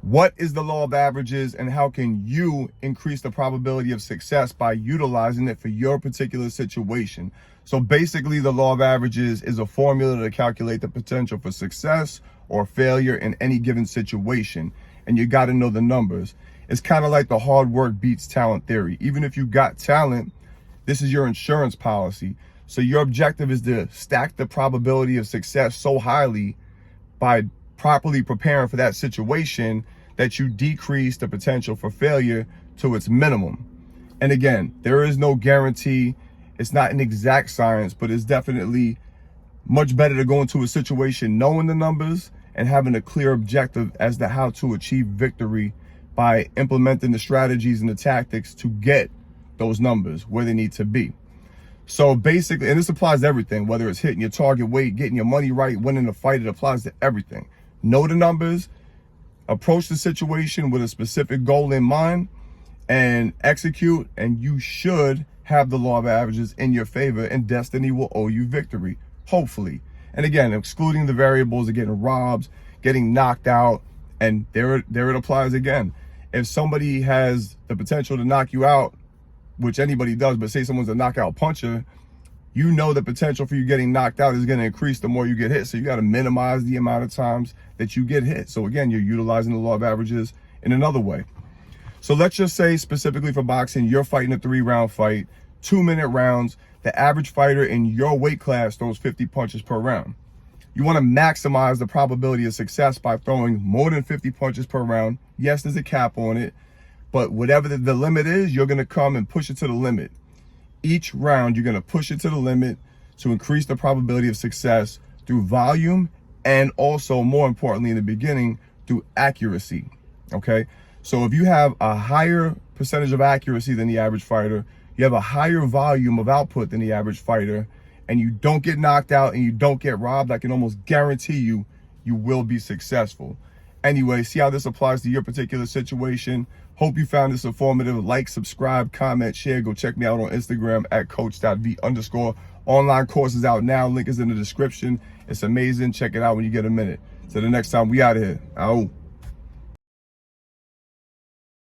What is the law of averages and how can you increase the probability of success by utilizing it for your particular situation? So basically, the law of averages is a formula to calculate the potential for success or failure in any given situation. And you got to know the numbers. It's kind of like the hard work beats talent theory. Even if you got talent, this is your insurance policy. So your objective is to stack the probability of success so highly by properly preparing for that situation that you decrease the potential for failure to its minimum. And again, there is no guarantee. It's not an exact science, but it's definitely much better to go into a situation knowing the numbers and having a clear objective as to how to achieve victory by implementing the strategies and the tactics to get those numbers where they need to be. So basically, and this applies to everything, whether it's hitting your target weight, getting your money right, winning a fight, it applies to everything. Know the numbers, approach the situation with a specific goal in mind, and execute, and you should have the law of averages in your favor, and destiny will owe you victory, hopefully. And again, excluding the variables of getting robbed, getting knocked out, and there it applies again. If somebody has the potential to knock you out, which anybody does, but say someone's a knockout puncher, you know the potential for you getting knocked out is going to increase the more you get hit. So you got to minimize the amount of times that you get hit. So again, you're utilizing the law of averages in another way. So let's just say specifically for boxing, you're fighting a 3-round fight, 2-minute rounds. The average fighter in your weight class throws 50 punches per round. You want to maximize the probability of success by throwing more than 50 punches per round. Yes, there's a cap on it, but whatever the limit is, you're going to come and push it to the limit. Each round, you're going to push it to the limit to increase the probability of success through volume and also, more importantly, in the beginning, through accuracy, okay? So if you have a higher percentage of accuracy than the average fighter, you have a higher volume of output than the average fighter, and you don't get knocked out and you don't get robbed, I can almost guarantee you, you will be successful. Anyway, see how this applies to your particular situation. Hope you found this informative. Like, subscribe, comment, share. Go check me out on Instagram at coach.v_. Online course is out now. Link is in the description. It's amazing. Check it out when you get a minute. Till the next time, we out of here. Out.